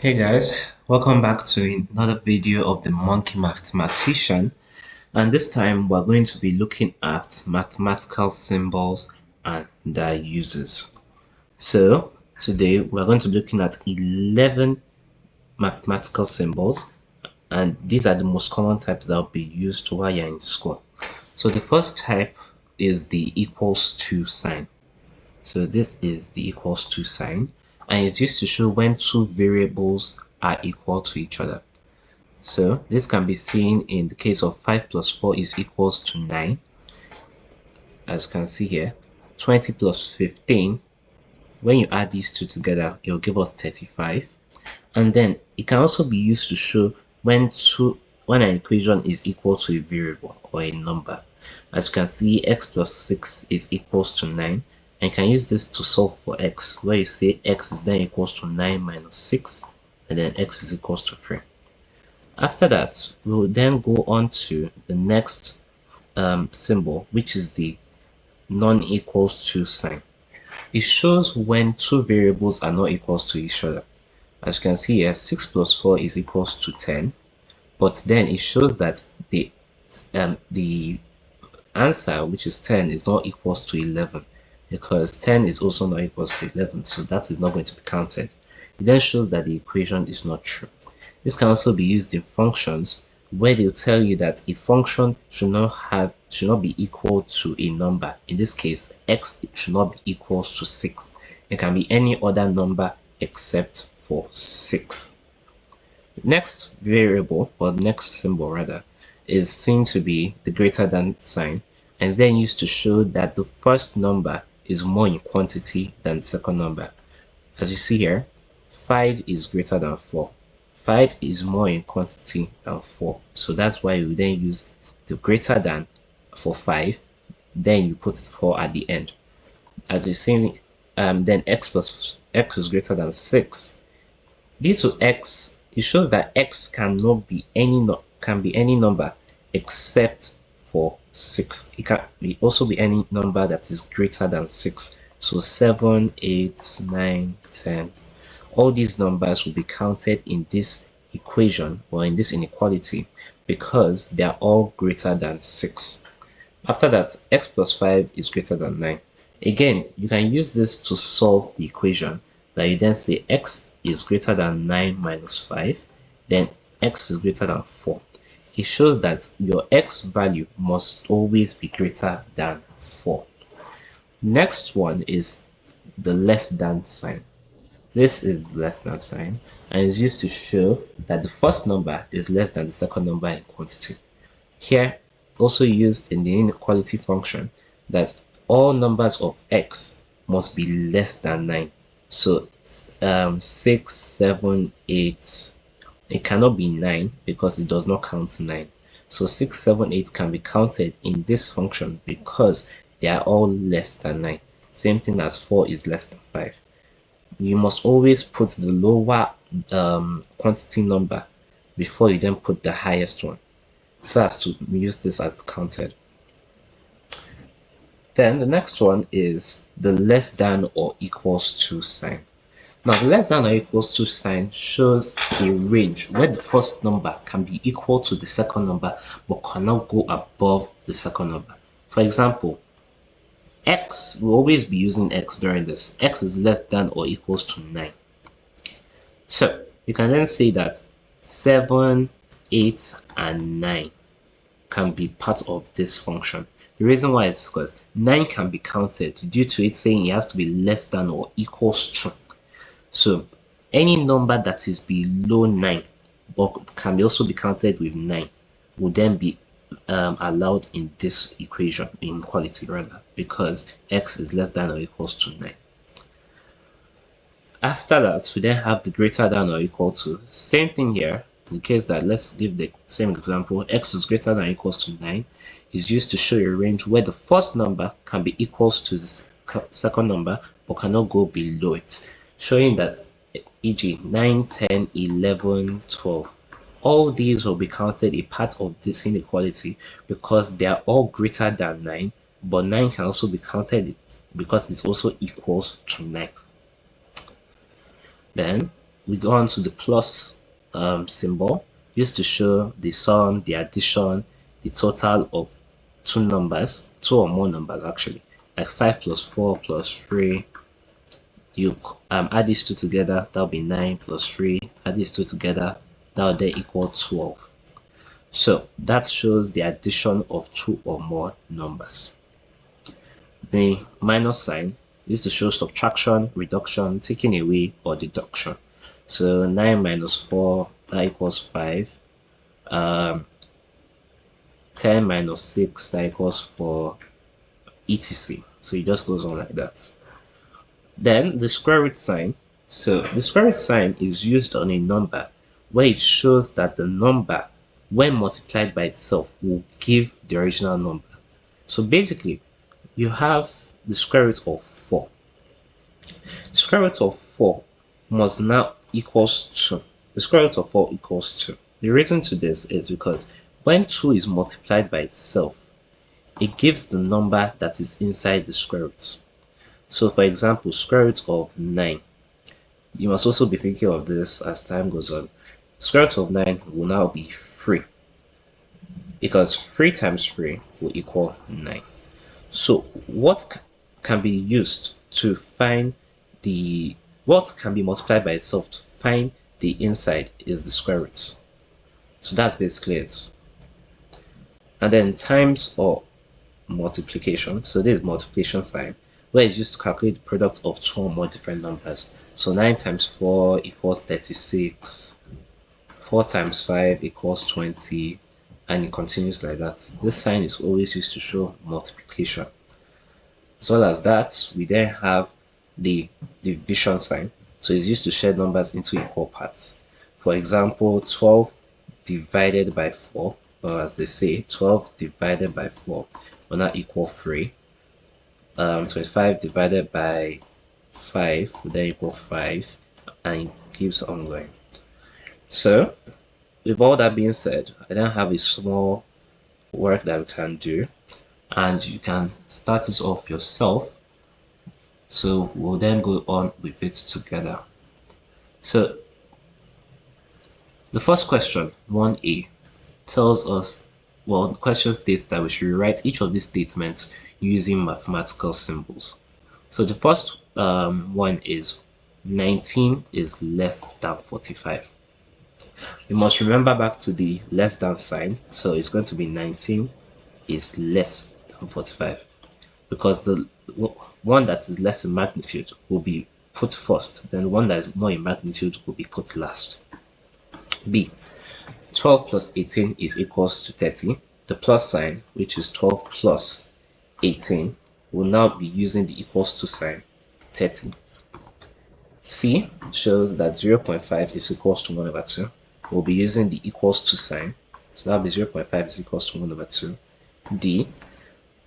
Hey guys, welcome back to another video of the Monkey Mathematician, and this time we're going to be looking at mathematical symbols and their uses. So today we're going to be looking at 11 mathematical symbols, and these are the most common types that will be used while you're in school. So the first type is the equals to sign. So this is the equals to sign, and it's used to show when two variables are equal to each other. So this can be seen in the case of 5 plus 4 is equals to 9. As you can see here, 20 plus 15, when you add these two together, it will give us 35. And then it can also be used to show when an equation is equal to a variable or a number. As you can see, x plus 6 is equals to 9. And you can use this to solve for x, where you say x is then equals to 9 minus 6, and then x is equals to 3. After that, we will then go on to the next symbol, which is the non-equals to sign. It shows when two variables are not equals to each other. As you can see here, 6 plus 4 is equals to 10, but then it shows that the answer, which is 10, is not equals to 11, because 10 is also not equals to 11, so that is not going to be counted. It then shows that the equation is not true. This can also be used in functions, where they'll tell you that a function should not be equal to a number. In this case, x should not be equals to 6. It can be any other number except for 6. Next variable, or next symbol rather, is seen to be the greater than sign, and then used to show that the first number is more in quantity than the second number. As you see here, 5 is greater than 4. 5 is more in quantity than 4. So that's why you then use the greater than for 5, then you put 4 at the end. As you see, then x plus x is greater than 6. Due to x, it shows that x cannot be any number except for 6. It can also be any number that is greater than 6. So 7, 8, 9, 10. All these numbers will be counted in this equation or in this inequality because they are all greater than 6. After that, x plus 5 is greater than 9. Again, you can use this to solve the equation, that you then say x is greater than 9 minus 5, then x is greater than 4. It shows that your x value must always be greater than 4. Next one is the less than sign. This is the less than sign, and is used to show that the first number is less than the second number in quantity. Here, also used in the inequality function, that all numbers of x must be less than 9. So 6, 7, 8, it cannot be 9 because it does not count 9. So 6, 7, 8 can be counted in this function because they are all less than 9. Same thing as 4 is less than 5. You must always put the lower quantity number before you then put the highest one, so as to use this as counted. Then the next one is the less than or equals to sign. Now, the less than or equals to sign shows a range where the first number can be equal to the second number but cannot go above the second number. For example, x will always be using x during this. X is less than or equals to 9. So you can then say that 7, 8, and 9 can be part of this function. The reason why is because 9 can be counted due to it saying it has to be less than or equals to. So any number that is below 9 but can also be counted with 9 will then be allowed in this equation, inequality rather, because x is less than or equals to 9. After that, we then have the greater than or equal to. Same thing here. In the case that, let's give the same example, x is greater than or equals to 9 is used to show a range where the first number can be equals to the second number but cannot go below it, showing that e.g. 9, 10, 11, 12. All these will be counted a part of this inequality because they are all greater than 9, but 9 can also be counted because it's also equals to 9. Then we go on to the plus symbol, used to show the sum, the addition, the total of two or more numbers actually, like 5 plus 4 plus 3. You add these two together, that'll be 9 plus 3. Add these two together, that'll then equal 12. So that shows the addition of two or more numbers. The minus sign is to show subtraction, reduction, taking away, or deduction. So 9 minus 4, that equals 5. 10 minus 6, that equals 4, etc. So it just goes on like that. Then the square root sign. So the square root sign is used on a number where it shows that the number, when multiplied by itself, will give the original number. So basically, you have the square root of 4. The square root of 4 must now equals 2. The square root of 4 equals 2. The reason to this is because when 2 is multiplied by itself, it gives the number that is inside the square root. So for example, square root of 9. You must also be thinking of this as time goes on. Square root of 9 will now be 3, because 3 times 3 will equal 9. So what can be used to find what can be multiplied by itself to find the inside is the square root. So that's basically it. And then times or multiplication. So this is multiplication sign, where it's used to calculate the product of two or more different numbers. So 9 times 4 equals 36. 4 times 5 equals 20. And it continues like that. This sign is always used to show multiplication. As well as that, we then have the division sign. So it's used to share numbers into equal parts. For example, 12 divided by 4, or as they say, 12 divided by 4 will not equal 3. 25 divided by 5 will then equal 5, and it keeps on going. So with all that being said, I then have a small work that we can do, and you can start this off yourself. So we'll then go on with it together. So the first question, 1a, tells us, well, the question states that we should rewrite each of these statements using mathematical symbols. So the first one is 19 is less than 45. You must remember back to the less than sign. So it's going to be 19 is less than 45, because the one that is less in magnitude will be put first, then the one that is more in magnitude will be put last. B, 12 plus 18 is equals to 30. The plus sign, which is 12 plus 18, will now be using the equals to sign, 30. C shows that 0.5 is equals to 1 over 2. We'll be using the equals to sign, so that'll be 0.5 is equals to 1 over 2. D,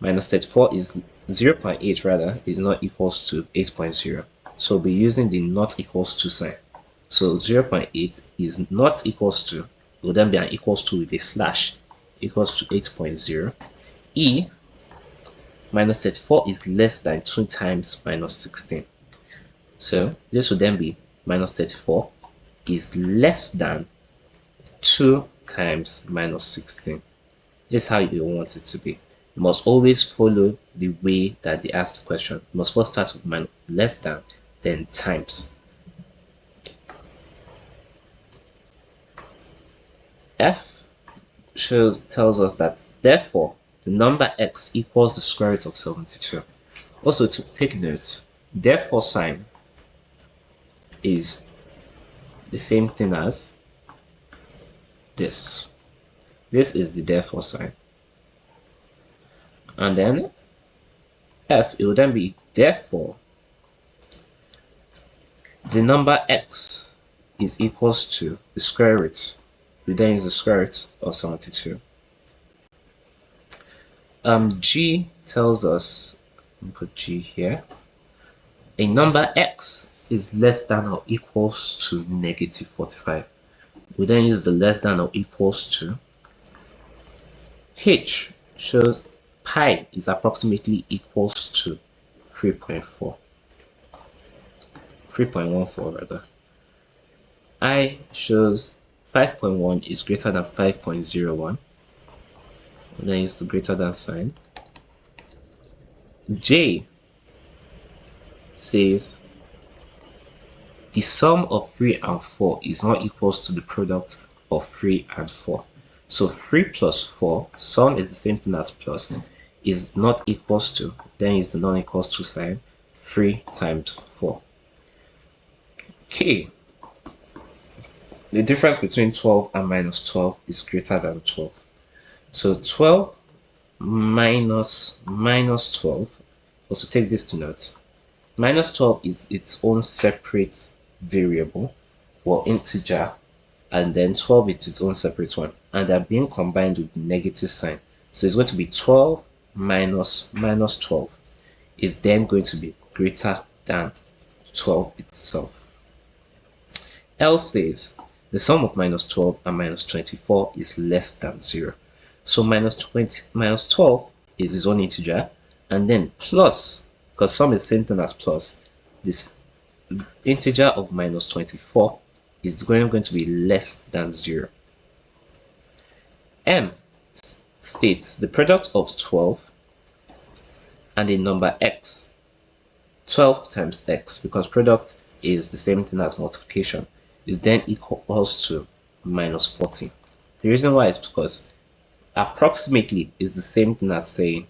minus 34 is 0.8 rather is not equals to 8.0. So we'll be using the not equals to sign. So 0.8 is not equals to, will then be an equals to with a slash, equals to 8.0. E, minus 34 is less than 2 times minus 16. So this would then be minus 34 is less than 2 times minus 16. This is how you want it to be. You must always follow the way that they ask the question. You must first start with less than, then times. F tells us that therefore the number x equals the square root of 72. Also, to take note, therefore sign is the same thing as this. This is the therefore sign. And then F, it will then be therefore the number x is equals to the square root. We then use the square root of 72. G tells us, put G here, a number x is less than or equals to negative 45. We then use the less than or equals to. H shows pi is approximately equals to 3.14 rather. I shows 5.1 is greater than 5.01. Then use the greater than sign. J says the sum of 3 and 4 is not equals to the product of 3 and 4. So 3 plus 4, sum is the same thing as plus, is not equals to, then use the non-equals to sign, 3 times 4. K, the difference between 12 and minus 12 is greater than 12. So 12 minus 12, also take this to note. Minus 12 is its own separate variable or integer, and then 12 is its own separate one, and they're being combined with the negative sign. So it's going to be 12 minus 12 is then going to be greater than 12 itself. L says the sum of minus 12 and minus 24 is less than 0. So minus 12 is its own integer, and then plus, because sum is the same thing as plus, this integer of minus 24 is going to be less than 0. M states the product of 12 and a number x, 12 times x, because product is the same thing as multiplication, is then equals to minus 14. The reason why is because approximately is the same thing as saying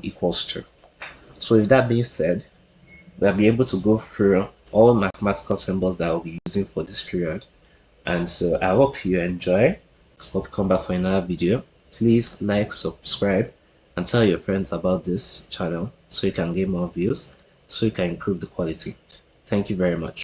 equals to. So with that being said, we'll be able to go through all mathematical symbols that I'll be using for this period. And so I hope you enjoy. Hope you come back for another video. Please like, subscribe, and tell your friends about this channel so you can get more views, so you can improve the quality. Thank you very much.